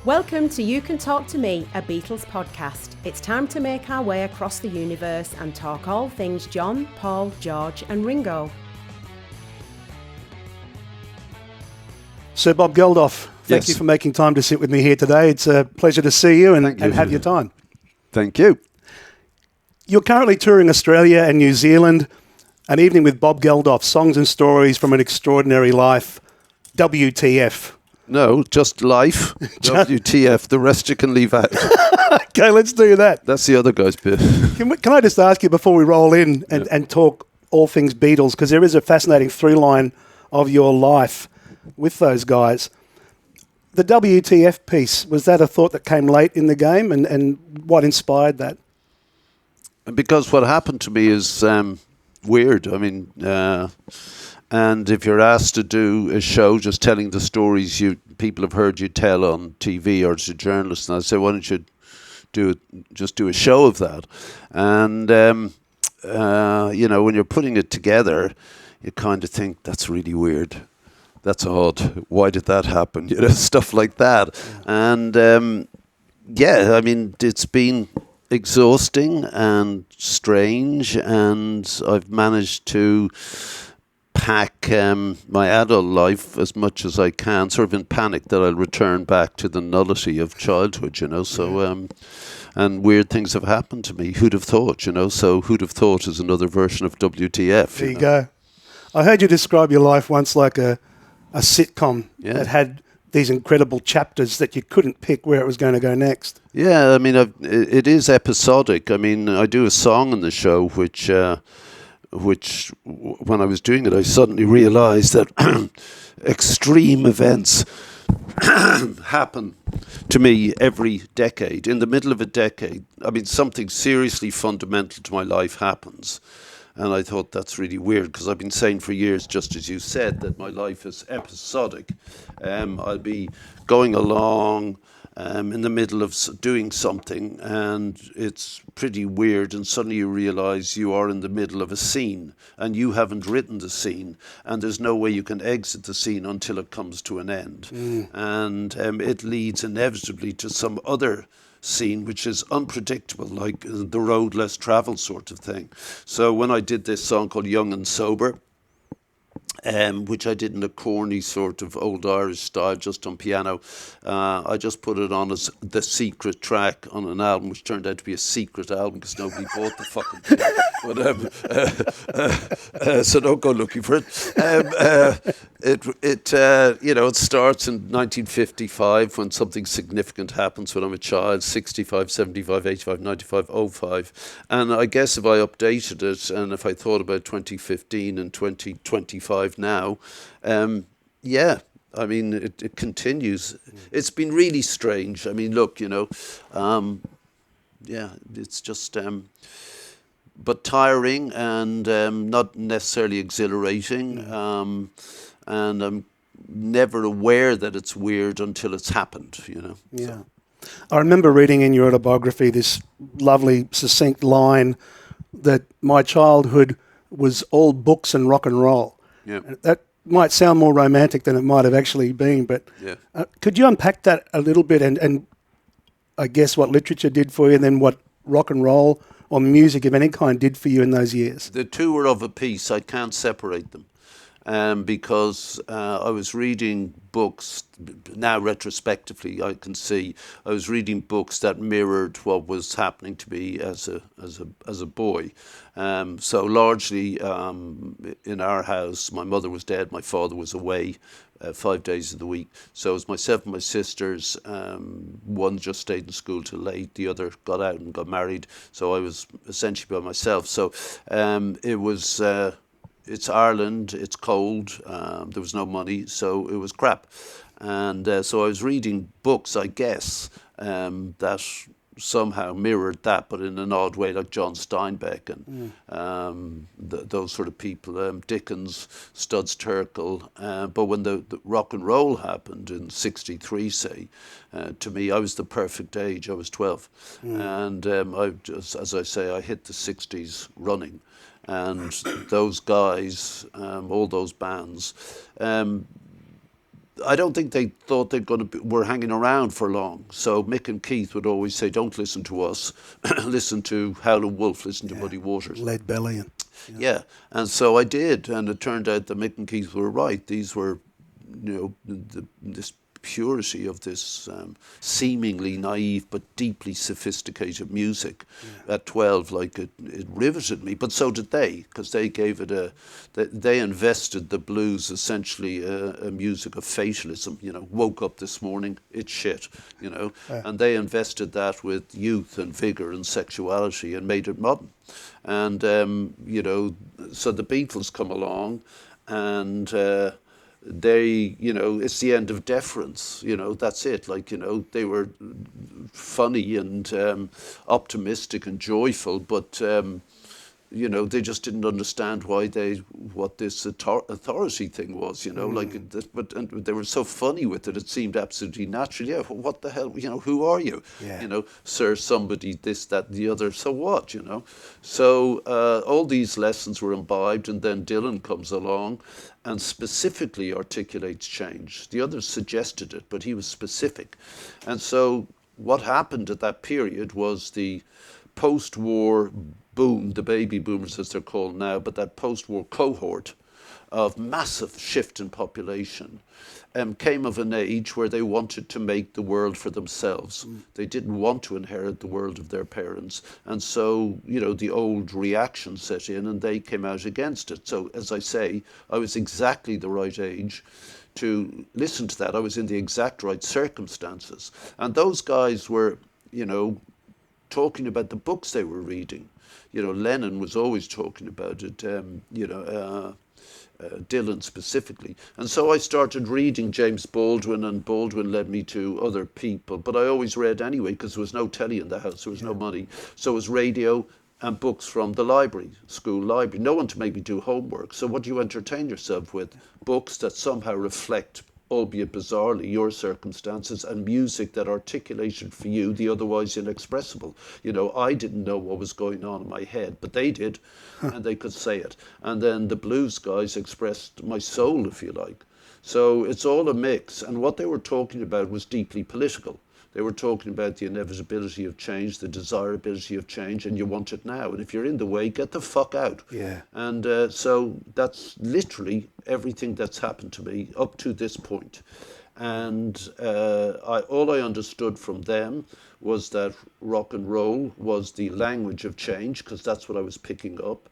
Welcome to You Can Talk to Me, a Beatles podcast. It's time to make our way across the universe and talk all things John, Paul, George and Ringo. Sir Bob Geldof, thank you for making time to sit with me here today. It's a pleasure to see you and have your time. Thank you. You're currently touring Australia and New Zealand. An evening with Bob Geldof, songs and stories from an extraordinary life. WTF. No, just life. WTF. The rest you can leave out. Okay, let's do that. That's the other guy's bit. Can I just ask you before we roll in and talk all things Beatles, because there is a fascinating through line of your life with those guys. The WTF piece, was that a thought that came late in the game, and what inspired that? Because what happened to me is weird. I mean, and if you're asked to do a show just telling the stories people have heard you tell on TV or as a journalist, and I say, why don't you do a show of that? And when you're putting it together, you kind of think that's really weird. That's odd. Why did that happen? Stuff like that. And I mean, it's been exhausting and strange, and I've managed to pack my adult life as much as I can, sort of in panic that I'll return back to the nullity of childhood, So, and weird things have happened to me. Who'd have thought, So who'd have thought is another version of WTF. There you go. I heard you describe your life once like a sitcom that had these incredible chapters that you couldn't pick where it was going to go next. Yeah, I mean, it is episodic. I mean, I do a song in the show which when I was doing it, I suddenly realised that extreme events happen to me every decade. In the middle of a decade, I mean, something seriously fundamental to my life happens. And I thought that's really weird, because I've been saying for years, just as you said, that my life is episodic. I'll be going along in the middle of doing something, and it's pretty weird, and suddenly you realise you are in the middle of a scene, and you haven't written the scene, and there's no way you can exit the scene until it comes to an end. And it leads inevitably to some other scene which is unpredictable, like the road less travelled sort of thing. So when I did this song called Young and Sober, which I did in a corny sort of old Irish style, just on piano, I just put it on as the secret track on an album, which turned out to be a secret album because nobody bought the fucking thing. But so don't go looking for it. It starts in 1955 when something significant happens when I'm a child, 65, 75, 85, 95, 05. And I guess if I updated it and if I thought about 2015 and 2025 now, I mean, it continues. It's been really strange. I mean, look, it's just... but tiring and not necessarily exhilarating. And I'm never aware that it's weird until it's happened, Yeah. So. I remember reading in your autobiography this lovely, succinct line that my childhood was all books and rock and roll. Yeah. That might sound more romantic than it might have actually been, but could you unpack that a little bit and I guess what literature did for you, and then what rock and roll or music of any kind did for you in those years? The two were of a piece. I can't separate them. Because I was reading books, now retrospectively I can see, I was reading books that mirrored what was happening to me as a boy. So largely in our house, my mother was dead, my father was away 5 days of the week. So it was myself and my sisters. One just stayed in school till late, the other got out and got married. So I was essentially by myself. So it was... it's Ireland, it's cold, there was no money, so it was crap. And so I was reading books, I guess, that somehow mirrored that, but in an odd way, like John Steinbeck and those sort of people, Dickens, Studs Terkel. But when the rock and roll happened in 63, say, to me, I was the perfect age. I was 12. And I just, as I say, I hit the 60s running. And those guys, all those bands, I don't think they thought were hanging around for long. So Mick and Keith would always say, "Don't listen to us, listen to Howlin' Wolf, listen to Muddy Waters." Lead Belly. Yeah, and so I did, and it turned out that Mick and Keith were right. These were, this purity of this seemingly naive but deeply sophisticated music at 12, like it riveted me. But so did they, because they gave it they invested the blues essentially a music of fatalism. Woke up this morning, it's shit. And they invested that with youth and vigor and sexuality and made it modern. And so the Beatles come along, and they, it's the end of deference. That's it. They were funny and optimistic and joyful, but they just didn't understand what this authority thing was. And they were so funny with it. It seemed absolutely natural. Yeah, what the hell? Who are you? Yeah. Sir somebody, this, that, the other. So what? So all these lessons were imbibed, and then Dylan comes along and specifically articulates change. The others suggested it, but he was specific. And so what happened at that period was the post-war boom, the baby boomers as they're called now, but that post-war cohort of massive shift in population came of an age where they wanted to make the world for themselves. They didn't want to inherit the world of their parents. And so, the old reaction set in and they came out against it. So, as I say, I was exactly the right age to listen to that. I was in the exact right circumstances. And those guys were, talking about the books they were reading. Lennon was always talking about it, Dylan specifically. And so I started reading James Baldwin, and Baldwin led me to other people. But I always read anyway, because there was no telly in the house, there was no money. So it was radio and books from the library, school library. No one to make me do homework. So what do you entertain yourself with? Books that somehow reflect, albeit bizarrely, your circumstances, and music that articulated for you the otherwise inexpressible. I didn't know what was going on in my head, but they did, and they could say it. And then the blues guys expressed my soul, if you like. So it's all a mix, and what they were talking about was deeply political. They were talking about the inevitability of change, the desirability of change, and you want it now. And if you're in the way, get the fuck out. Yeah. And so that's literally everything that's happened to me up to this point. And all I understood from them was that rock and roll was the language of change, because that's what I was picking up.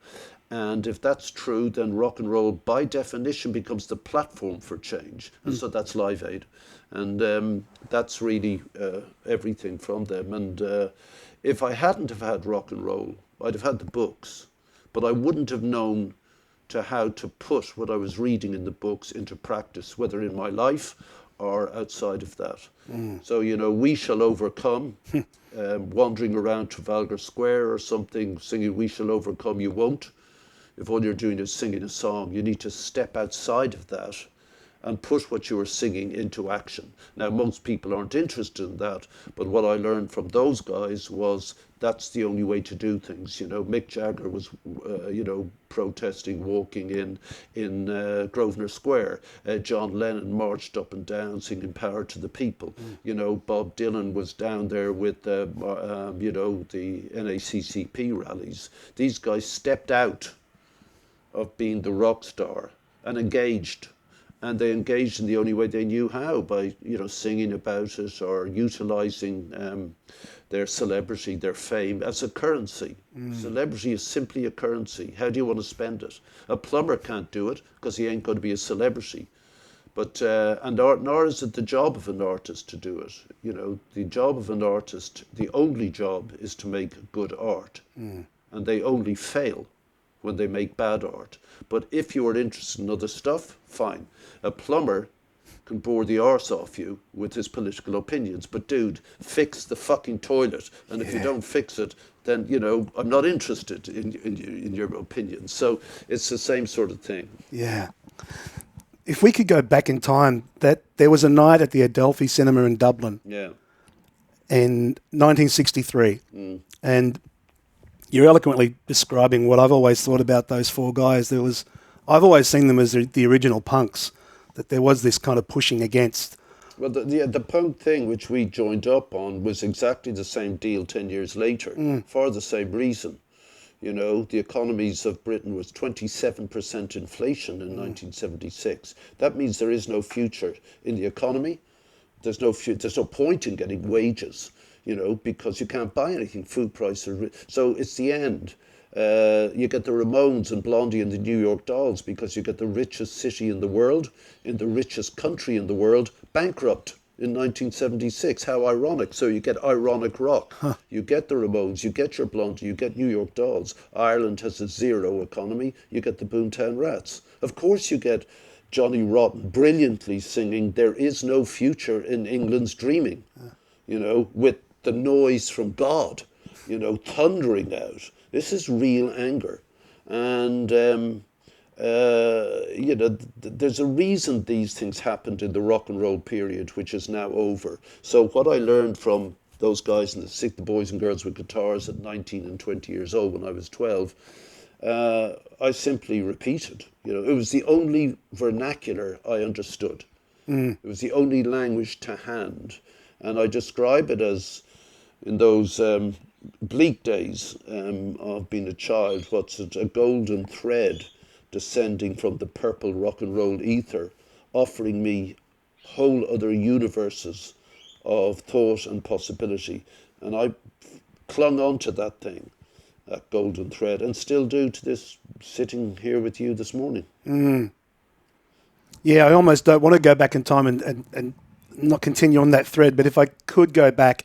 And if that's true, then rock and roll, by definition, becomes the platform for change. And so that's Live Aid. And that's really everything from them. And if I hadn't have had rock and roll, I'd have had the books, but I wouldn't have known how to put what I was reading in the books into practice, whether in my life or outside of that. So, We Shall Overcome, wandering around Trafalgar Square or something, singing We Shall Overcome, you won't. If all you're doing is singing a song, you need to step outside of that and put what you are singing into action. Now, most people aren't interested in that, but what I learned from those guys was that's the only way to do things. Mick Jagger was, protesting, walking in Grosvenor Square. John Lennon marched up and down, singing Power to the People. Bob Dylan was down there with, the NACCP rallies. These guys stepped out of being the rock star and engaged. And they engaged in the only way they knew how, by, singing about it or utilising their celebrity, their fame as a currency. Celebrity is simply a currency. How do you want to spend it? A plumber can't do it because he ain't going to be a celebrity. But nor is it the job of an artist to do it. The job of an artist, the only job, is to make good art. And they only fail when they make bad art. But if you are interested in other stuff, fine. A plumber can bore the arse off you with his political opinions, but dude, fix the fucking toilet. And if you don't fix it, then, I'm not interested in your opinions. So it's the same sort of thing. Yeah. If we could go back in time, that there was a night at the Adelphi Cinema in Dublin in 1963. And you're eloquently describing what I've always thought about those four guys. I've always seen them as the original punks. that there was this kind of pushing against. Well, the punk thing which we joined up on was exactly the same deal 10 years later for the same reason. You know, the economies of Britain was 27% inflation in 1976. That means there is no future in the economy. There's no point in getting wages, you know, because you can't buy anything. Food prices so it's the end. You get the Ramones and Blondie and the New York Dolls because you get the richest city in the world, in the richest country in the world, bankrupt in 1976. How ironic. So you get ironic rock. Huh. You get the Ramones, you get your Blondie, you get New York Dolls. Ireland has a zero economy. You get the Boomtown Rats. Of course you get Johnny Rotten brilliantly singing "There is no future in England's dreaming," you know, with the noise from God, you know, thundering out. This is real anger. And, you know, there's a reason these things happened in the rock and roll period, which is now over. So what I learned from those guys in the boys and girls with guitars at 19 and 20 years old when I was 12, I simply repeated. You know, it was the only vernacular I understood. It was the only language to hand. And I describe it as, in those bleak days of being a child, what's it, a golden thread descending from the purple rock and roll ether, offering me whole other universes of thought and possibility. And I clung on to that thing, that golden thread, and still do to this, sitting here with you this morning. Yeah, I almost don't want to go back in time and not continue on that thread, but if I could go back,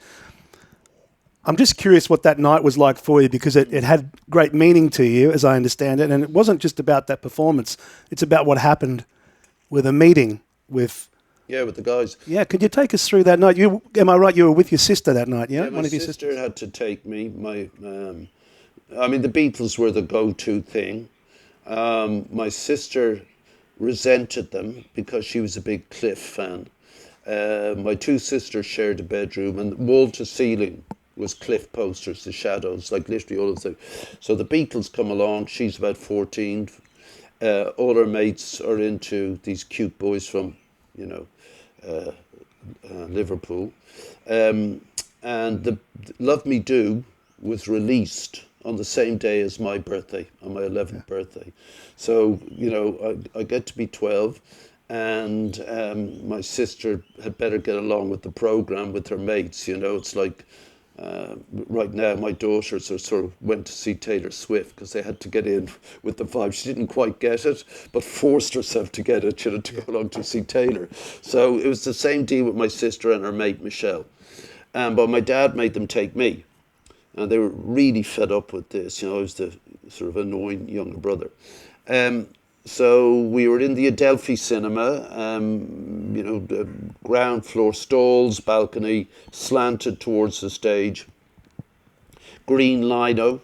I'm just curious what that night was like for you, because it had great meaning to you, as I understand it, and it wasn't just about that performance. It's about what happened with a meeting with... Yeah, with the guys. Yeah, could you take us through that night? Am I right, you were with your sister that night, yeah? Yeah, my sister had to take me. I mean, the Beatles were the go-to thing. My sister resented them because she was a big Cliff fan. My two sisters shared a bedroom, and wall to ceiling was Cliff posters, the Shadows, like literally all of them. So the Beatles come along, she's about 14. All her mates are into these cute boys from, you know, Liverpool. And the Love Me Do was released on the same day as my birthday, on my 11th birthday. So, you know, I get to be 12, and my sister had better get along with the program with her mates. You know, it's like right now my daughters are sort of went to see Taylor Swift because they had to get in with the vibe. She didn't quite get it, but forced herself to get it, you know, to go along to see Taylor. So it was the same deal with my sister and her mate Michelle. But my dad made them take me. And they were really fed up with this. You know, I was the sort of annoying younger brother. So we were in the Adelphi cinema, you know, the ground floor stalls, balcony, slanted towards the stage. Green lino,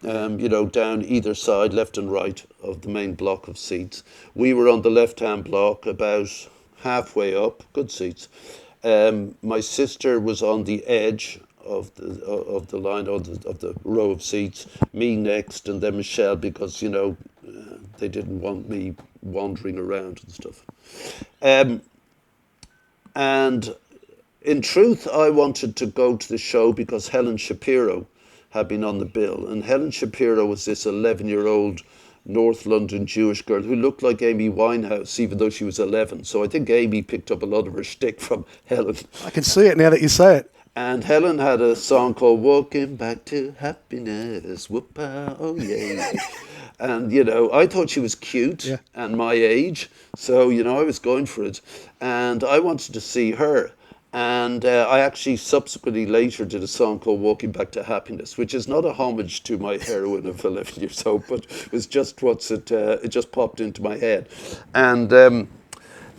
you know, down either side, left and right of the main block of seats. We were on the left-hand block, about halfway up, good seats. My sister was on the edge of the line, of the row of seats, me next, and then Michelle, because, you know, they didn't want me wandering around and stuff. And in truth, I wanted to go to the show because Helen Shapiro had been on the bill. And Helen Shapiro was this 11-year-old North London Jewish girl who looked like Amy Winehouse, even though she was 11. So I think Amy picked up a lot of her shtick from Helen. I can see it now that you say it. And Helen had a song called Walking Back to Happiness, whoop-ah, oh yeah. And, you know, I thought she was cute and my age. So, you know, I was going for it. And I wanted to see her. And I actually subsequently later did a song called Walking Back to Happiness, which is not a homage to my heroine of 11 years old, but it was just it just popped into my head. And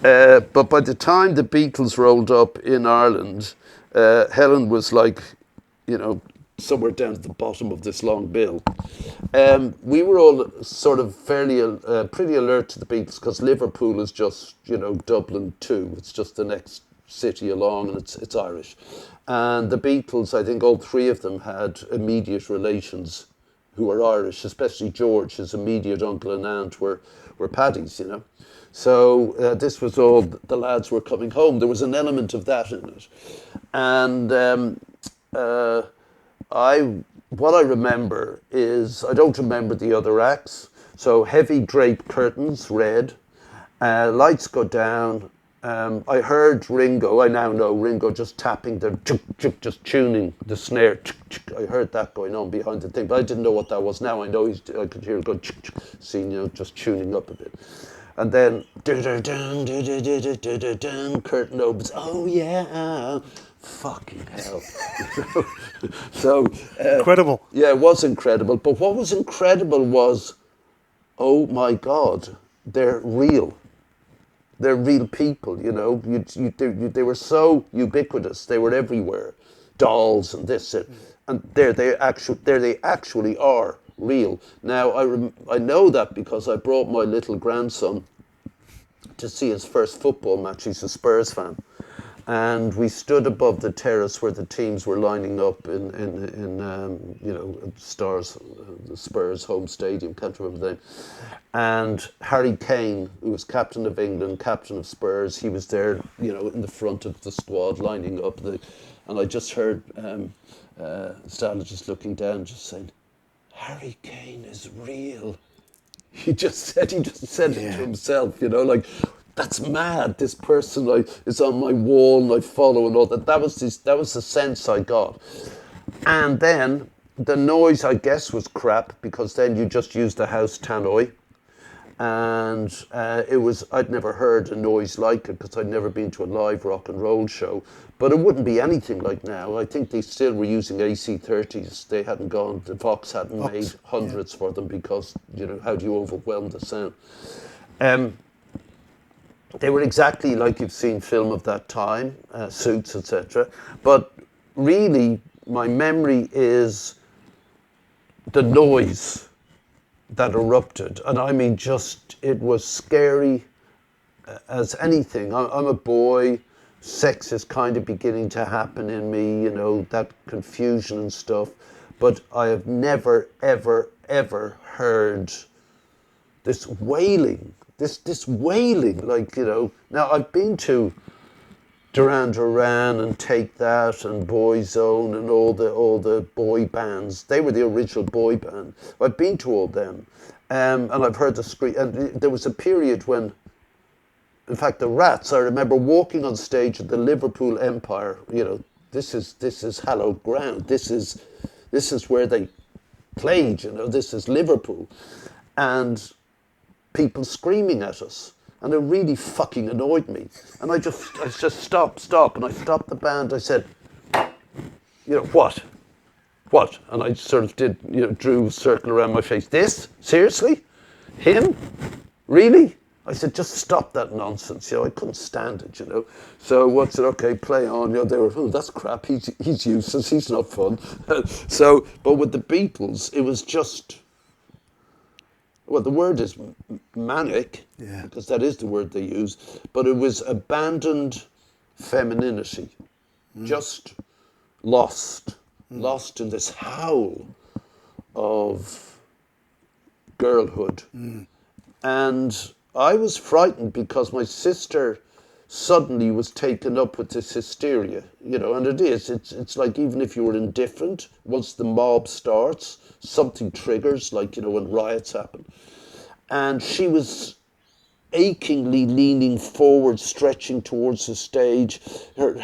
but by the time the Beatles rolled up in Ireland, Helen was like, you know, somewhere down at the bottom of this long bill. We were all sort of fairly pretty alert to the Beatles because Liverpool is just, you know, Dublin too. It's just the next city along, and it's Irish. And the Beatles, I think all three of them had immediate relations who were Irish, especially George, his immediate uncle and aunt were Paddies, you know. So this was all, the lads were coming home. There was an element of that in it. And what I remember is, I don't remember the other acts. So heavy draped curtains, red, lights go down. I heard Ringo, I now know Ringo just tapping the, just tuning the snare. I heard that going on behind the thing, but I didn't know what that was. Now I know I could hear it go, seeing, you know, just tuning up a bit. And then, curtain opens, oh yeah, fucking hell. So incredible. Yeah, it was incredible. But what was incredible was, oh my God, they're real. They're real people, you know. They were so ubiquitous. They were everywhere, dolls and this and there they actually are real. Now I know that because I brought my little grandson to see his first football match. He's a Spurs fan. And we stood above the terrace where the teams were lining up in you know, the Spurs home stadium, can't remember the name. And Harry Kane, who was captain of England, captain of Spurs, he was there, you know, in the front of the squad lining up. And I just heard Stella just looking down, just saying, Harry Kane is real. He just said it to himself, you know, like, that's mad. This person is on my wall and I follow and all that. That was the sense I got. And then the noise, I guess, was crap because then you just used the house tannoy. And I'd never heard a noise like it because I'd never been to a live rock and roll show. But it wouldn't be anything like now. I think they still were using AC30s. They hadn't gone, the Vox hadn't made hundreds for them because, you know, how do you overwhelm the sound? They were exactly like you've seen film of that time, Suits, etc. But really, my memory is the noise that erupted. And I mean, it was scary as anything. I'm a boy, sex is kind of beginning to happen in me, you know, that confusion and stuff. But I have never, ever, ever heard this wailing. This wailing, like, you know. Now, I've been to Duran Duran and Take That and Boyzone and all the boy bands. They were the original boy band. I've been to all them. And I've heard the scream. And there was a period when, in fact, the Rats, I remember walking on stage at the Liverpool Empire. You know, this is hallowed ground. This is where they played, you know, this is Liverpool. And people screaming at us, and it really fucking annoyed me. And I just stop, and I stopped the band. I said, you know, what? And I sort of did, you know, drew a circle around my face. This? Seriously? Him? Really? I said, just stop that nonsense. You know, I couldn't stand it, you know. So what's it? Okay, play on. You know, they were, oh, that's crap. He's useless. He's not fun. So, but with the Beatles, it was just, well, the word is manic, because that is the word they use, but it was abandoned femininity, just lost in this howl of girlhood. And I was frightened because my sister suddenly was taken up with this hysteria, you know, and it's like, even if you were indifferent, once the mob starts, something triggers, like, you know, when riots happen. And she was achingly leaning forward, stretching towards the stage, her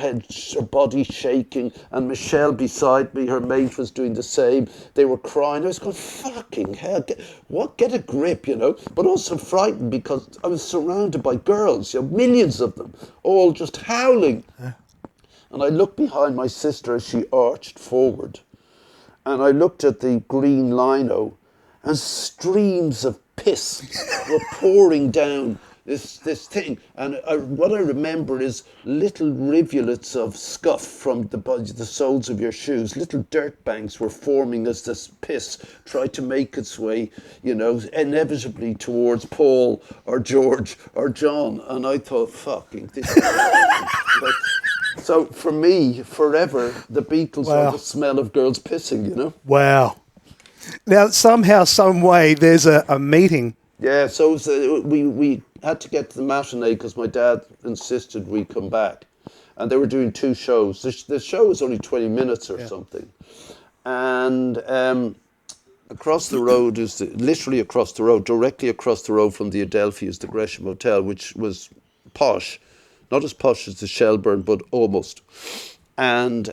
body shaking, and Michelle beside me, her mate, was doing the same. They were crying. I was going, fucking hell, get a grip, you know, but also frightened because I was surrounded by girls, you know, millions of them, all just howling. And I looked behind my sister as she arched forward, and I looked at the green lino, and streams of piss were pouring down this thing. And what I remember is little rivulets of scuff from the soles of your shoes. Little dirt banks were forming as this piss tried to make its way, you know, inevitably towards Paul or George or John. And I thought, fucking, this is like, so for me, forever, the Beatles are the smell of girls pissing, you know? Wow. Now, somehow, some way, there's a meeting. Yeah, so it was, we had to get to the matinee because my dad insisted we come back. And they were doing 2 shows. The show was only 20 minutes or something. And across the road literally across the road, directly across the road from the Adelphi is the Gresham Hotel, which was posh. Not as posh as the Shelburne, but almost. And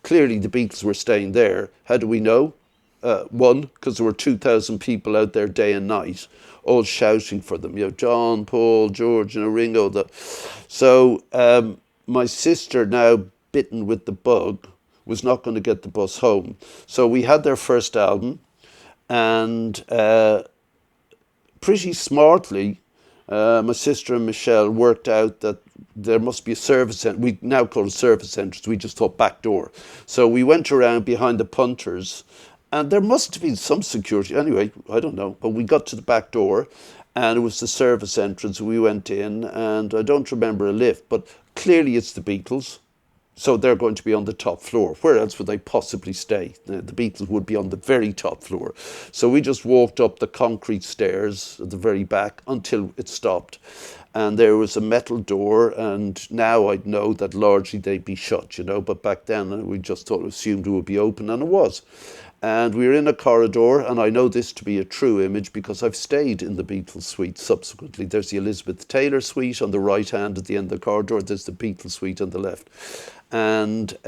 clearly the Beatles were staying there. How do we know? One, because there were 2,000 people out there day and night, all shouting for them. John, Paul, George, and Ringo. So my sister, now bitten with the bug, was not going to get the bus home. So we had their first album, and pretty smartly, my sister and Michelle worked out that there must be a service centre. We now call it service centres. We just thought back door. So we went around behind the punters, and there must have been some security. Anyway, I don't know. But we got to the back door, and it was the service entrance. We went in, and I don't remember a lift, but clearly it's the Beatles. So they're going to be on the top floor. Where else would they possibly stay? The Beatles would be on the very top floor. So we just walked up the concrete stairs at the very back until it stopped. And there was a metal door, and now I'd know that largely they'd be shut, but back then we just assumed it would be open, and it was. And we were in a corridor, and I know this to be a true image because I've stayed in the Beatles suite subsequently. There's the Elizabeth Taylor suite on the right hand at the end of the corridor. There's the Beatles suite on the left. And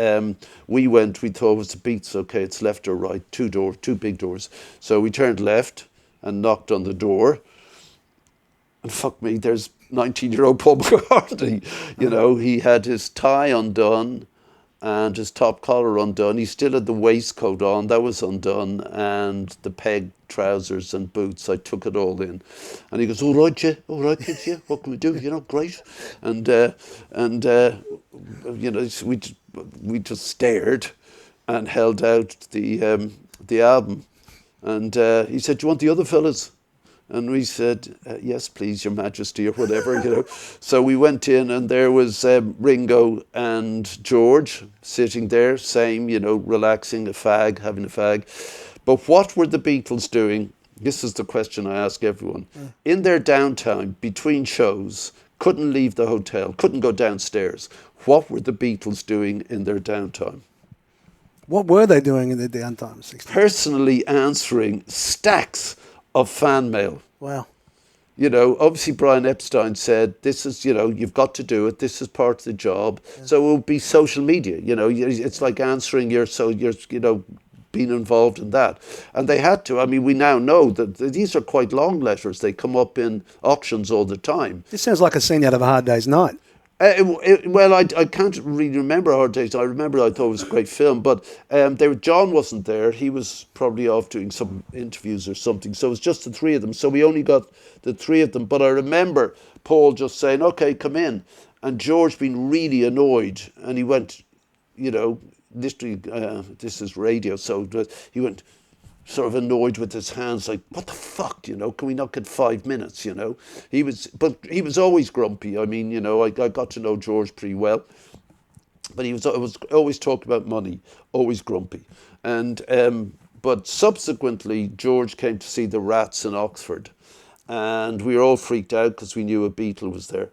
we thought it was the Beatles, okay, it's left or right, 2 big doors. So we turned left and knocked on the door. And fuck me, there's 19-year-old Paul McCartney. He had his tie undone and his top collar undone. He still had the waistcoat on, that was undone, and the peg trousers and boots. I took it all in. And he goes, all right, kids, yeah, what can we do? Great. And we just stared and held out the album. And he said, do you want the other fellas? And we said, yes, please, Your Majesty, or whatever, So we went in, and there was Ringo and George sitting there, same, relaxing, having a fag. But what were the Beatles doing? This is the question I ask everyone. In their downtime, between shows, couldn't leave the hotel, couldn't go downstairs. What were the Beatles doing in their downtime? What were they doing in their downtime? Personally answering stacks of fan mail. Wow. Obviously Brian Epstein said, this is, you've got to do it. This is part of the job. Yeah. So it will be social media. It's like answering you're being involved in that. And they had to. I mean, we now know that these are quite long letters. They come up in auctions all the time. This sounds like a scene out of A Hard Day's Night. Well, I can't really remember Hard Days. I remember I thought it was a great film, but John wasn't there. He was probably off doing some interviews or something. So it was just the 3 of them. So we only got the 3 of them. But I remember Paul just saying, okay, come in. And George being really annoyed. And he went, literally, this is radio, so he went sort of annoyed with his hands, like, what the fuck, can we not get 5 minutes, He was always grumpy. I mean, I got to know George pretty well, but he was always talking about money, always grumpy. And but subsequently, George came to see the Rats in Oxford, and we were all freaked out because we knew a Beatle was there.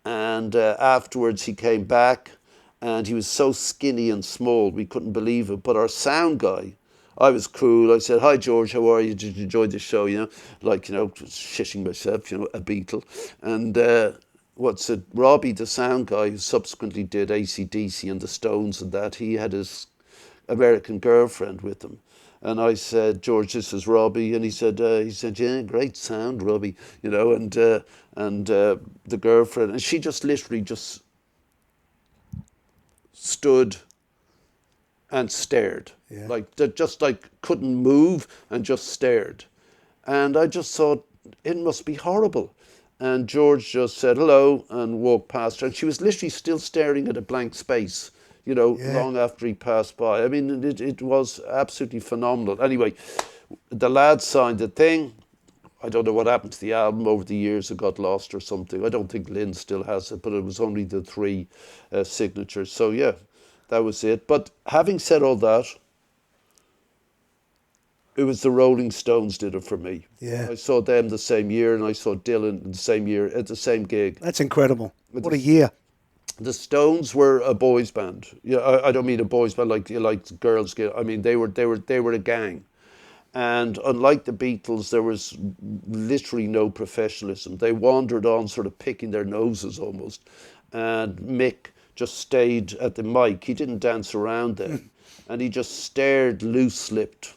And afterwards, he came back, and he was so skinny and small, we couldn't believe it. But our sound guy, I was cool. I said, hi, George, how are you? Did you enjoy the show? Shitting myself, a Beatle. And Robbie, the sound guy, who subsequently did AC/DC and the Stones and that, he had his American girlfriend with him. And I said, George, this is Robbie. And he said, yeah, great sound, Robbie. And the girlfriend, and she just literally just stood and stared, couldn't move and just stared. And I just thought, it must be horrible. And George just said hello and walked past her. And she was literally still staring at a blank space, long after he passed by. I mean, it was absolutely phenomenal. Anyway, the lads signed the thing. I don't know what happened to the album over the years. It got lost or something. I don't think Lynn still has it, but it was only the 3 signatures. So, yeah. That was it. But having said all that, It was the Rolling Stones did it for me. Yeah. I saw them the same year, and I saw Dylan the same year at the same gig. That's incredible. What a year. The Stones were a boys band. Yeah, I don't mean a boys band like girls. I mean they were a gang. And unlike the Beatles, there was literally no professionalism. They wandered on sort of picking their noses almost. And Mick just stayed at the mic. He didn't dance around them. And he just stared loose-lipped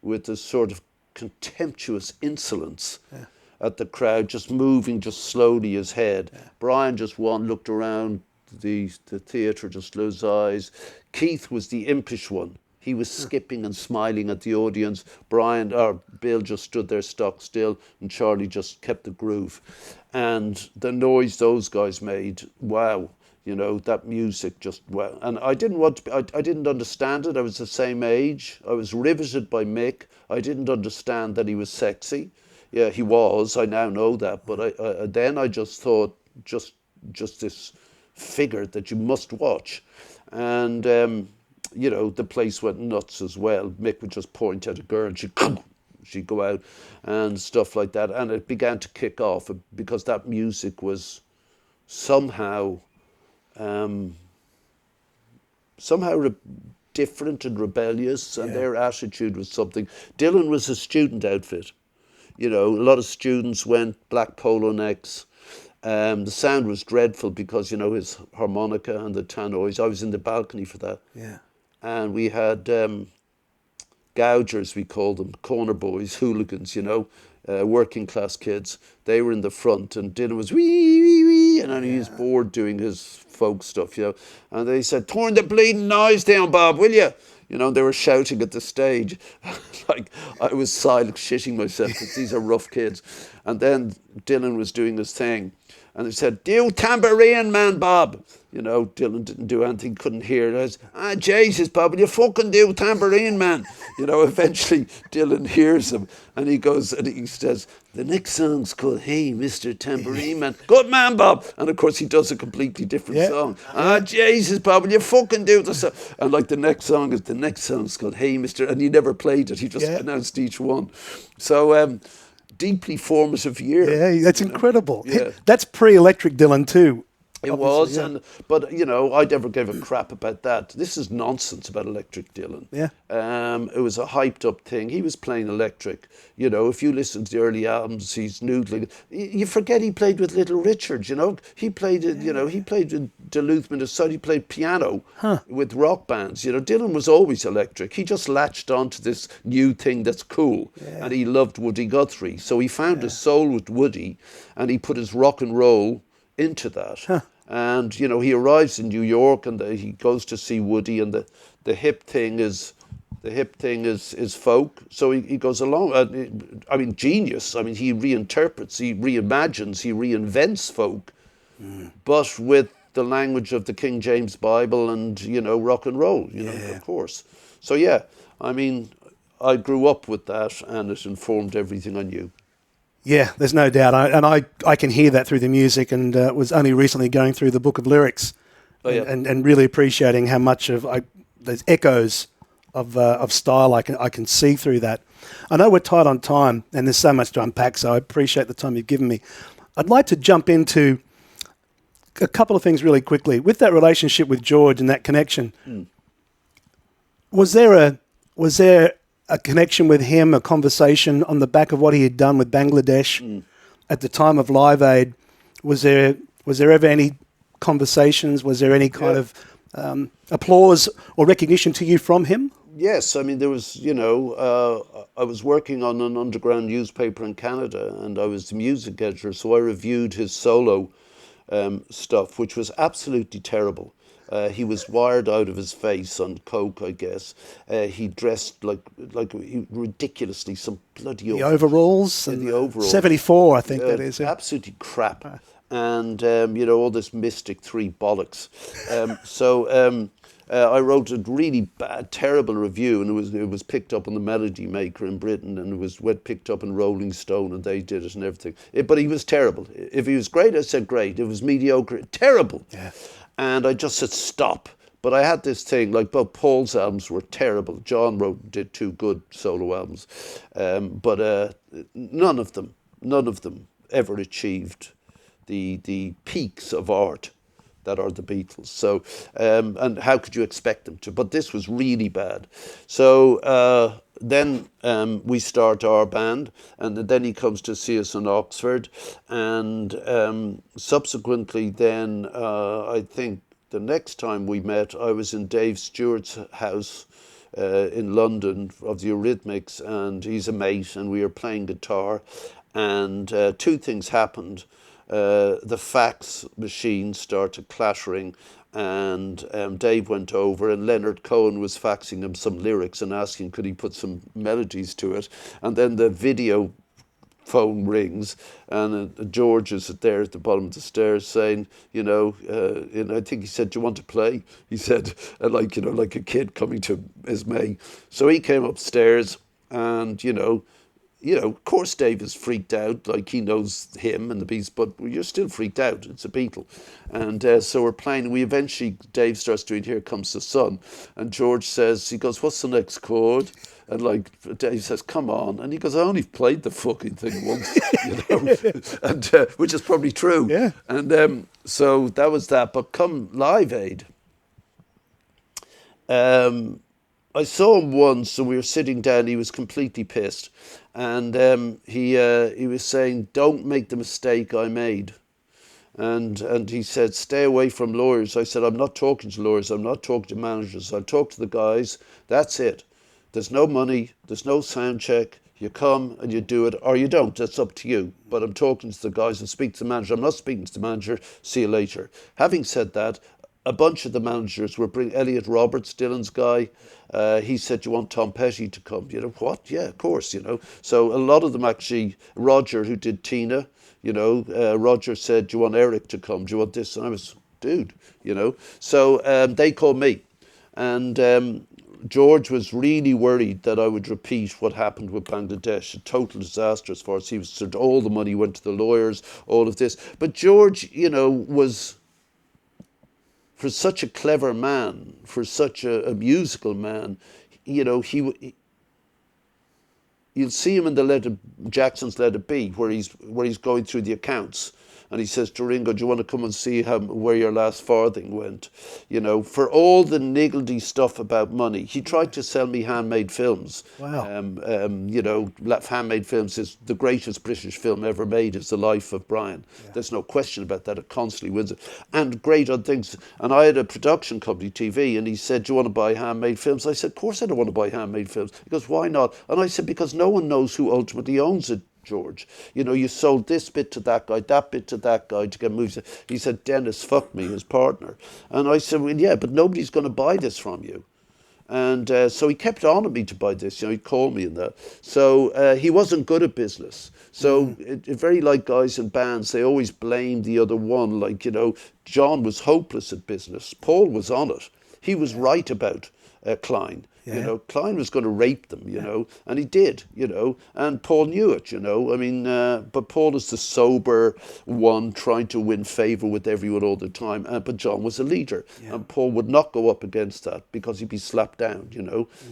with this sort of contemptuous insolence at the crowd, just moving just slowly his head. Brian just looked around the theatre, just closed his eyes. Keith was the impish one. He was skipping and smiling at the audience. Bill just stood there stock still, and Charlie just kept the groove. And the noise those guys made, wow, that music just, wow. And I didn't understand it. I was the same age. I was riveted by Mick. I didn't understand that he was sexy. Yeah, he was. I now know that. But then I just thought, just this figure that you must watch. And, the place went nuts as well. Mick would just point at a girl and she'd go out and stuff like that. And it began to kick off because that music was somehow different and rebellious, and their attitude was something. Dylan was a student outfit. A lot of students went black polo necks. The sound was dreadful because, his harmonica and the tannoys. I was in the balcony for that. Yeah. And we had gougers, we called them, corner boys, hooligans, working class kids. They were in the front, and Dylan was wee, wee, wee, and then he was bored doing his folk stuff, And they said, "Turn the bleeding noise down, Bob, will you?" They were shouting at the stage. Like, I was silent, shitting myself, because these are rough kids. And then Dylan was doing his thing. And they said, "Do tambourine, man, Bob." Dylan didn't do anything, couldn't hear it. I was, Jesus, Bob, will you fucking do tambourine, man? Eventually Dylan hears him, and he goes, and he says, "The next song's called Hey, Mr. Tambourine Man." "Good man, Bob." And of course he does a completely different song. Jesus, Bob, will you fucking do the song? And like the next song's called Hey, Mr. And he never played it. He just announced each one. So, deeply formative year. Yeah, that's incredible. Yeah. That's pre-electric Dylan too. It was, but I never gave a crap about that. This is nonsense about Electric Dylan. Yeah. It was a hyped up thing. He was playing electric. If you listen to the early albums, he's noodling. You forget he played with Little Richard. He played it. He played in Duluth, Minnesota. He played piano with rock bands. Dylan was always electric. He just latched onto this new thing that's cool, and he loved Woody Guthrie. So he found his soul with Woody, and he put his rock and roll into that. And he arrives in New York, and he goes to see Woody, and the hip thing is folk. So he goes along. Genius. He reinterprets, he reimagines, he reinvents folk, but with the language of the King James Bible and rock and roll. Of course. So I grew up with that, and it informed everything I knew. Yeah, there's no doubt. I can hear that through the music, and was only recently going through the book of lyrics and really appreciating how much of those echoes of style I can see through that. I know we're tight on time, and there's so much to unpack, so I appreciate the time you've given me. I'd like to jump into a couple of things really quickly. With that relationship with George and that connection, was there a connection with him, a conversation on the back of what he had done with Bangladesh at the time of Live Aid? Was there ever any conversations? Was there any kind of applause or recognition to you from him? Yes, there was, I was working on an underground newspaper in Canada, and I was the music editor, so I reviewed his solo stuff, which was absolutely terrible. He was wired out of his face on coke, I guess. He dressed like ridiculously, some bloody... The overalls? And the overalls. 74, I think that is. Yeah. Absolutely crap. And, all this Mystic 3 bollocks. I wrote a really bad, terrible review, and it was picked up on the Melody Maker in Britain, and it was picked up in Rolling Stone, and they did it and everything. But he was terrible. If he was great, I said great. If it was mediocre, terrible. Yeah. And I just said, stop, But I had this thing, like both Paul's albums were terrible. John did 2 good solo albums. But none of them ever achieved the peaks of art that are the Beatles. So, and how could you expect them to? But this was really bad. So then we start our band, and then he comes to see us in Oxford. And subsequently then, I think the next time we met, I was in Dave Stewart's house in London of the Eurythmics, and he's a mate, and we were playing guitar. And 2 things happened. The fax machine started clattering, and Dave went over, and Leonard Cohen was faxing him some lyrics and asking could he put some melodies to it. And then the video phone rings, and George is there at the bottom of the stairs saying, and I think he said, "Do you want to play?" He said, like a kid coming to his May. So he came upstairs, and of course Dave is freaked out, like he knows him and the Beatles, but you're still freaked out. It's a Beatle. And so we're playing. Dave starts doing Here Comes the Sun. And George says, he goes, "What's the next chord?" And like Dave says, "Come on." And he goes, "I only played the fucking thing once," and which is probably true. Yeah. And so that was that. But come Live Aid, I saw him once, and we were sitting down. He was completely pissed, and he was saying, "Don't make the mistake I made." And he said, "Stay away from lawyers." I said, "I'm not talking to lawyers. I'm not talking to managers. I'll talk to the guys. That's it. There's no money. There's no sound check. You come and you do it, or you don't. That's up to you. But I'm talking to the guys and speak to the manager. I'm not speaking to the manager. See you later." Having said that, a bunch of the managers were bringing Elliot Roberts, Dylan's guy. He said, "Do you want Tom Petty to come?" What? Yeah, of course, So a lot of them actually, Roger, who did Tina, Roger said, "Do you want Eric to come? Do you want this?" And I was, dude, So they called me. And George was really worried that I would repeat what happened with Bangladesh, a total disaster as far as he was concerned. All the money went to the lawyers, all of this. But George, was, for such a clever man, for such a musical man, you'll see him in Jackson's Let It Be, where he's going through the accounts. And he says to Ringo, "Do you want to come and see where your last farthing went?" For all the niggledy stuff about money. He tried to sell me Handmade Films. Wow. Handmade Films is the greatest British film ever made. It's The Life of Brian. Yeah. There's no question about that. It constantly wins it. And great other things. And I had a production company, TV, and he said, "Do you want to buy Handmade Films?" I said, "Of course I don't want to buy Handmade Films." He goes, "Why not?" And I said, "Because no one knows who ultimately owns it, George. You sold this bit to that guy, that bit to that guy to get movies." He said, "Dennis fucked me, his partner." And I said, "Well, yeah, but nobody's going to buy this from you." And so he kept on at me to buy this. He'd call me and that. So he wasn't good at business. So it very like guys in bands, they always blame the other one. Like, John was hopeless at business. Paul was on it. He was right about Klein. Yeah. Klein was going to rape them, and he did, and Paul knew it, but Paul is the sober one trying to win favour with everyone all the time, but John was a leader, and Paul would not go up against that because he'd be slapped down,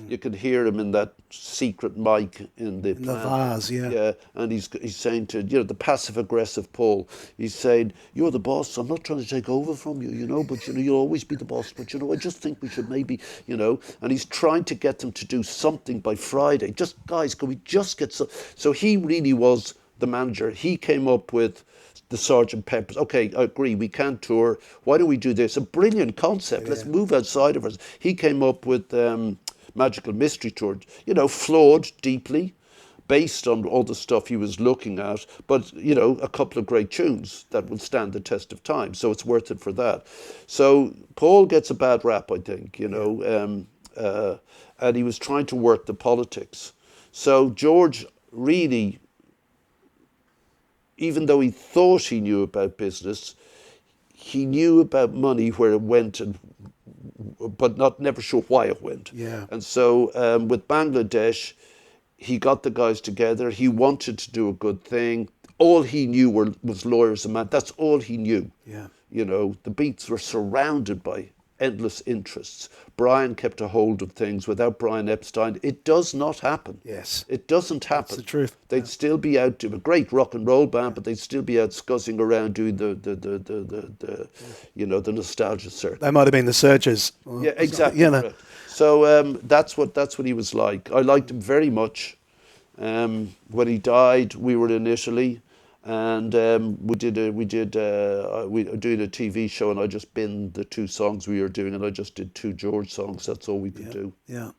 You could hear him in that secret mic in the vase, Yeah, and he's saying to, the passive-aggressive Paul, he's saying, "You're the boss, I'm not trying to take over from you, but, you'll always be the boss, but, I just think we should maybe, and he's trying to get them to do something by Friday. Just, guys, can we just get some? So he really was the manager. He came up with the Sgt. Pepper's. Okay, I agree, we can't tour. Why don't we do this? A brilliant concept. Let's move outside of us. He came up with Magical Mystery Tour, flawed deeply, based on all the stuff he was looking at, but, a couple of great tunes that will stand the test of time. So it's worth it for that. So Paul gets a bad rap, I think, and he was trying to work the politics. So George really, even though he thought he knew about business, he knew about money, where it went, but never sure why it went. Yeah. And so with Bangladesh, he got the guys together. He wanted to do a good thing. All he knew was lawyers and man. That's all he knew. Yeah. The Beats were surrounded by endless interests. Brian kept a hold of things. Without Brian Epstein, it does not happen. Yes. It doesn't happen. That's the truth. They'd still be out doing a great rock and roll band, but they'd still be out scuzzing around doing the nostalgia circuit. They might have been the Searchers. Yeah, exactly. You know. So that's what he was like. I liked him very much. When he died, we were in Italy, and we were doing a TV show, and I just binned the 2 songs we were doing, and I just did 2 George songs. That's all we could do. Yeah.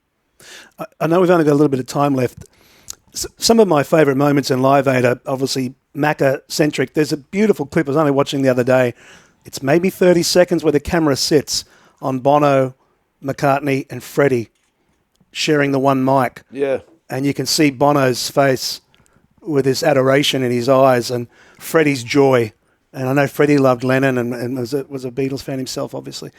I know we've only got a little bit of time left. Some of my favourite moments in Live Aid are obviously Macca-centric. There's a beautiful clip I was only watching the other day. It's maybe 30 seconds where the camera sits on Bono, McCartney and Freddie sharing the one mic. Yeah. And you can see Bono's face with his adoration in his eyes and Freddie's joy. And I know Freddie loved Lennon and was a Beatles fan himself, obviously.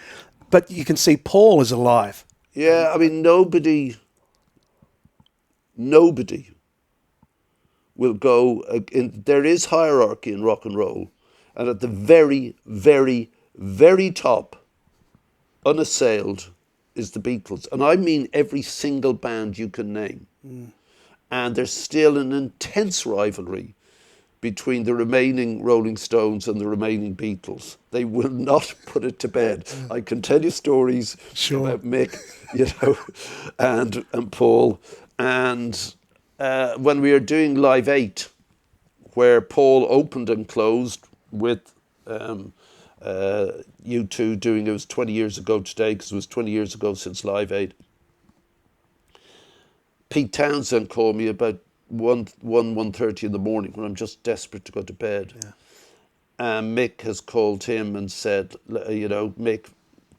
But you can see Paul is alive. Yeah, I mean, nobody will go... there is hierarchy in rock and roll. And at the very, very, very top, unassailed, is the Beatles. And I mean every single band you can name. And there's still an intense rivalry between the remaining Rolling Stones and the remaining Beatles. They will not put it to bed. I can tell you stories about Mick, and Paul. And when we were doing Live 8, where Paul opened and closed with U2 doing, it was 20 years ago today, because it was 20 years ago since Live 8. Pete Townsend called me about 1:30 in the morning when I'm just desperate to go to bed. Yeah. And Mick has called him and said, Mick,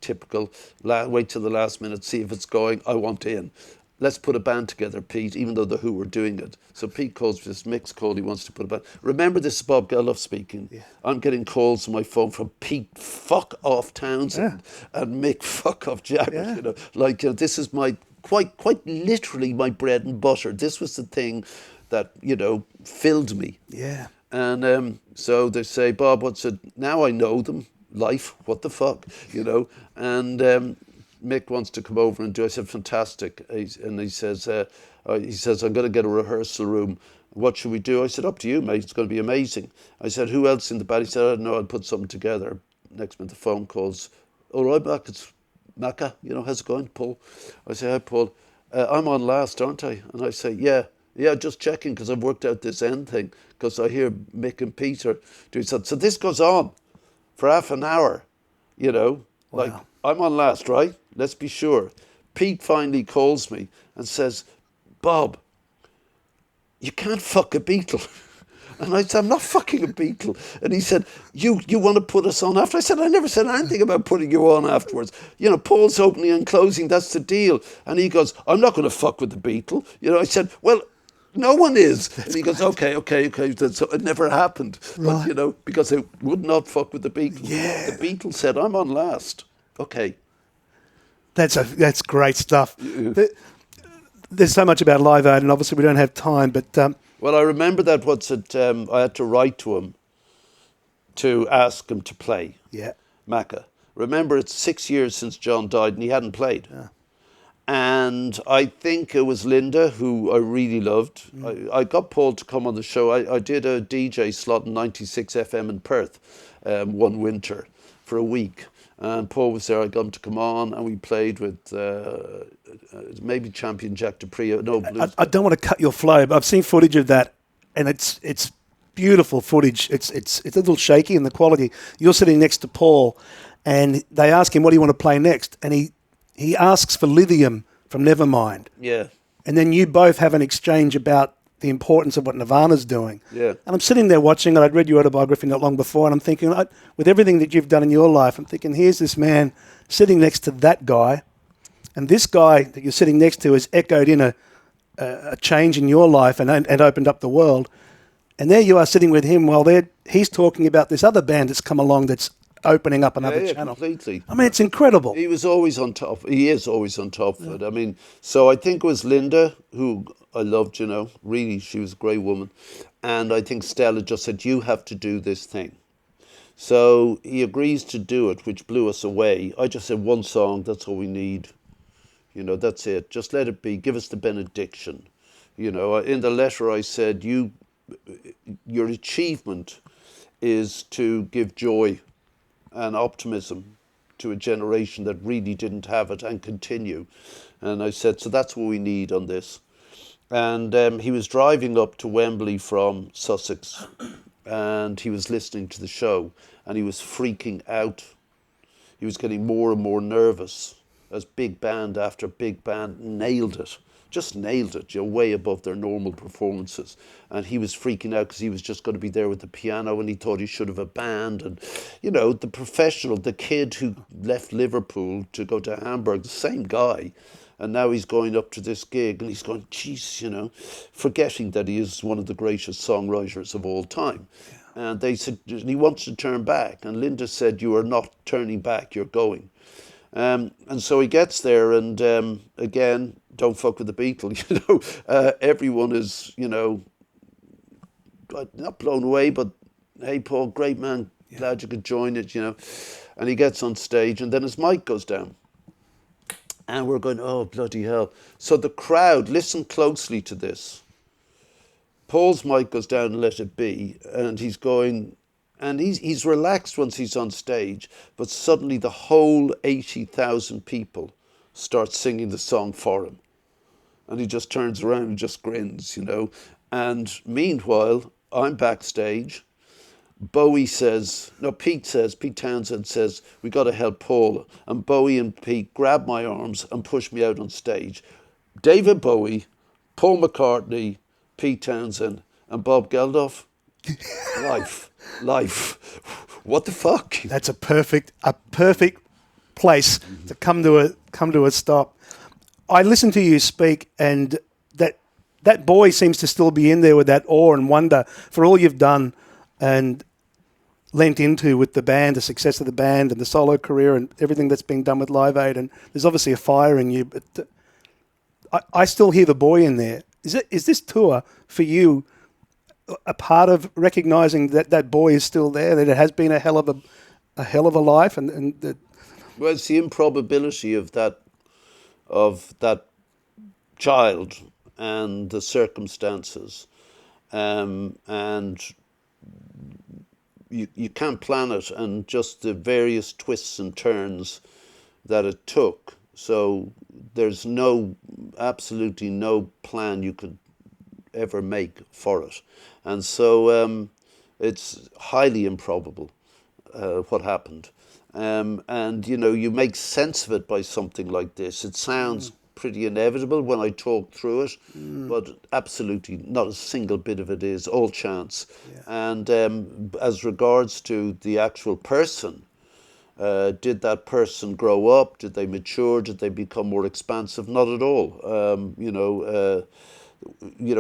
typical, wait till the last minute, see if it's going, I want in. Let's put a band together, Pete, even though the Who were doing it. So Pete calls this, Mick's called, he wants to put a band. Remember, this is Bob Geldof speaking. Yeah. I'm getting calls on my phone from Pete, fuck off Townsend, and Mick, fuck off Jagger. Yeah. This is my... Quite literally my bread and butter. This was the thing that, filled me. Yeah. And so they say, Bob, what's it? Now I know them. Life, what the fuck, And Mick wants to come over and do. I said, fantastic. And he says, I'm going to get a rehearsal room. What should we do? I said, up to you, mate. It's going to be amazing. I said, who else in the band? He said, I don't know. I'll put something together. Next minute, the phone calls. All right, Mac, it's Macca, how's it going, Paul? I say, hi, Paul. I'm on last, aren't I? And I say, yeah, just checking, because I've worked out this end thing, because I hear Mick and Peter doing something. So this goes on for half an hour, Wow. Like, I'm on last, right? Let's be sure. Pete finally calls me and says, Bob, you can't fuck a Beatle. And I said, I'm not fucking a Beatle. And he said, you want to put us on after? I said, I never said anything about putting you on afterwards. Paul's opening and closing, that's the deal. And he goes, I'm not going to fuck with the Beatle. I said, well, no one is. And he goes, okay. So it never happened. Right. But, because they would not fuck with the Beatles. Yeah. The Beatles said, I'm on last. Okay. That's great stuff. Yeah. There's so much about Live Aid, and obviously we don't have time, but... Well, I remember that I had to write to him to ask him to play. Yeah. Macca. Remember, it's 6 years since John died and he hadn't played. Yeah. And I think it was Linda, who I really loved. I got Paul to come on the show. I did a DJ slot in 96 FM in Perth one winter for a week. And Paul was there. I got him to come on, and we played with maybe champion Jack Dupree. No, blues. I don't want to cut your flow, but I've seen footage of that, and it's beautiful footage. It's a little shaky in the quality. You're sitting next to Paul, and they ask him, "What do you want to play next?" And he asks for Lithium from Nevermind. Yeah. And then you both have an exchange about the importance of what Nirvana's doing. Yeah. And I'm sitting there watching, and I'd read your autobiography not long before, and I'm thinking, with everything that you've done in your life, I'm thinking, here's this man sitting next to that guy, and this guy that you're sitting next to has echoed in a change in your life and opened up the world. And there you are sitting with him while he's talking about this other band that's come along that's opening up another channel. Completely. I mean, it's incredible. He was always on top. He is always on top of it. I mean, so I think it was Linda, who I loved, really, she was a great woman. And I think Stella just said, you have to do this thing. So he agrees to do it, which blew us away. I just said, one song, that's all we need. You know, that's it. Just let it be. Give us the benediction. You know, in the letter I said, your achievement is to give joy and optimism to a generation that really didn't have it, and continue. And I said, so that's what we need on this. And he was driving up to Wembley from Sussex, and he was listening to the show, and he was freaking out. He was getting more and more nervous as big band after big band nailed it. Just nailed it, way above their normal performances. And he was freaking out because he was just going to be there with the piano, and he thought he should have a band. And, the professional, the kid who left Liverpool to go to Hamburg, the same guy. And now he's going up to this gig, and he's going, geez, forgetting that he is one of the greatest songwriters of all time. Yeah. And they said, he wants to turn back. And Linda said, you are not turning back, you're going. And so he gets there, and again, don't fuck with the Beatles, everyone is, not blown away, but hey, Paul, great man, glad you could join it, And he gets on stage, and then his mic goes down. And we're going, oh, bloody hell. So the crowd, listen closely to this. Paul's mic goes down and let it be, and he's going, and he's relaxed once he's on stage, but suddenly the whole 80,000 people start singing the song for him. And he just turns around and just grins, And meanwhile, I'm backstage. Pete Townsend says, we got to help Paul. And Bowie and Pete grab my arms and push me out on stage. David Bowie, Paul McCartney, Pete Townsend, and Bob Geldof. Life. What the fuck? That's a perfect place to come to a stop. I listen to you speak, and that boy seems to still be in there with that awe and wonder for all you've done and lent into with the band, the success of the band and the solo career and everything that's being done with Live Aid. And there's obviously a fire in you, but I still hear the boy in there. Is this tour for you a part of recognising that boy is still there, that it has been a hell of a life, and that? Well, it's the improbability of that child and the circumstances, and you can't plan it, and just the various twists and turns that it took. So there's absolutely no plan you could ever make for it. And so it's highly improbable what happened. And, you make sense of it by something like this. It sounds pretty inevitable when I talk through it, but absolutely not a single bit of it is, all chance. Yeah. And as regards to the actual person, did that person grow up? Did they mature? Did they become more expansive? Not at all.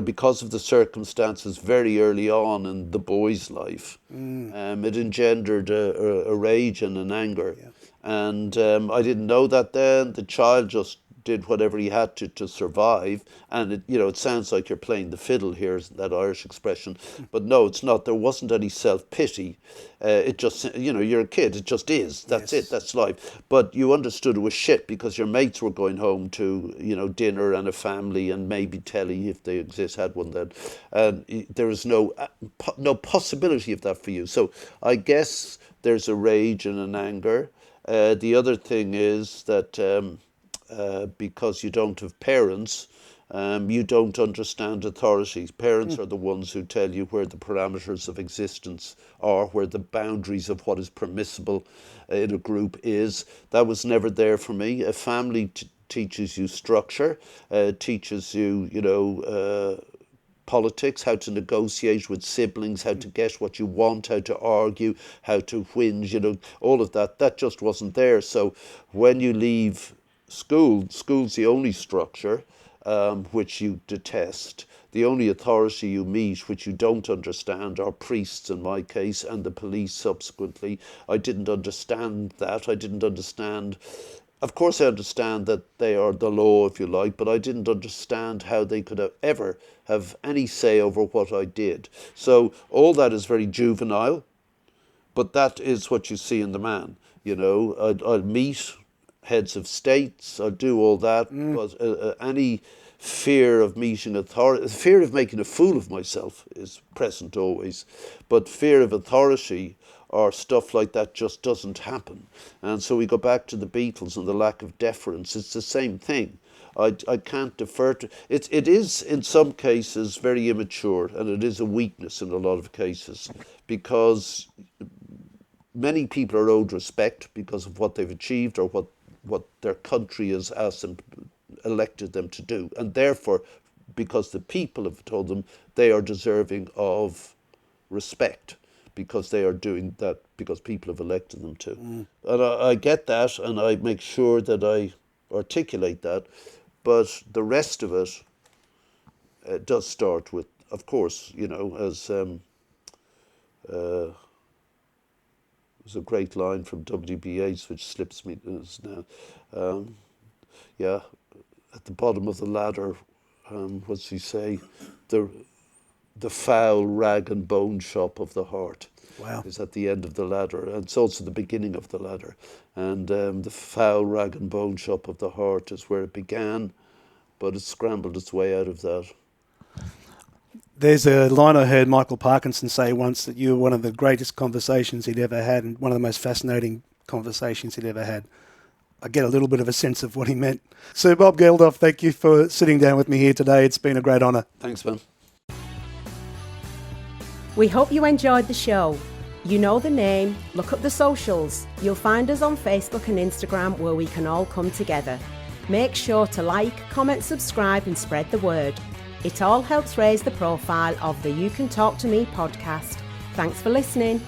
Because of the circumstances very early on in the boy's life, it engendered a rage and an anger. Yeah. And I didn't know that then. The child just did whatever he had to survive. And it sounds like you're playing the fiddle here, that Irish expression. But no, it's not. There wasn't any self-pity. It just, you're a kid. It just is. That's it. That's life. But you understood it was shit because your mates were going home to, dinner and a family and maybe telly, if they had one then. And there is no possibility of that for you. So I guess there's a rage and an anger. The other thing is that because you don't have parents, you don't understand authorities. Parents are the ones who tell you where the parameters of existence are, where the boundaries of what is permissible in a group is. That was never there for me. A family teaches you structure, teaches you, politics, how to negotiate with siblings, how to get what you want, how to argue, how to whinge, all of that. That just wasn't there. So when you leave school's the only structure which you detest. The only authority you meet, which you don't understand, are priests in my case, and the police subsequently. I didn't understand that. I didn't understand. Of course I understand that they are the law, if you like, but I didn't understand how they could ever have any say over what I did. So all that is very juvenile. But that is what you see in the man. You know, I'll meet heads of states, I'll do all that, but any fear of meeting authority, fear of making a fool of myself is present always, but fear of authority or stuff like that just doesn't happen. And so we go back to the Beatles and the lack of deference. It's the same thing. I can't defer to it. It is in some cases very immature, and it is a weakness in a lot of cases, because many people are owed respect because of what they've achieved or what their country has asked them, elected them to do, and therefore, because the people have told them, they are deserving of respect because they are doing that because people have elected them to. And I get that, and I make sure that I articulate that, but the rest of it does start with, of course, you know, as there's a great line from W.B. Yeats which slips me now. Yeah, at the bottom of the ladder, what's he say? The foul rag and bone shop of the heart. Wow. Is at the end of the ladder, and it's also the beginning of the ladder. And the foul rag and bone shop of the heart is where it began, but it scrambled its way out of that. There's a line I heard Michael Parkinson say once, that you were one of the greatest conversations he'd ever had and one of the most fascinating conversations he'd ever had. I get a little bit of a sense of what he meant. Sir Bob Geldof, thank you for sitting down with me here today. It's been a great honour. Thanks, man. We hope you enjoyed the show. You know the name, look up the socials. You'll find us on Facebook and Instagram, where we can all come together. Make sure to like, comment, subscribe and spread the word. It all helps raise the profile of the You Can Talk to Me podcast. Thanks for listening.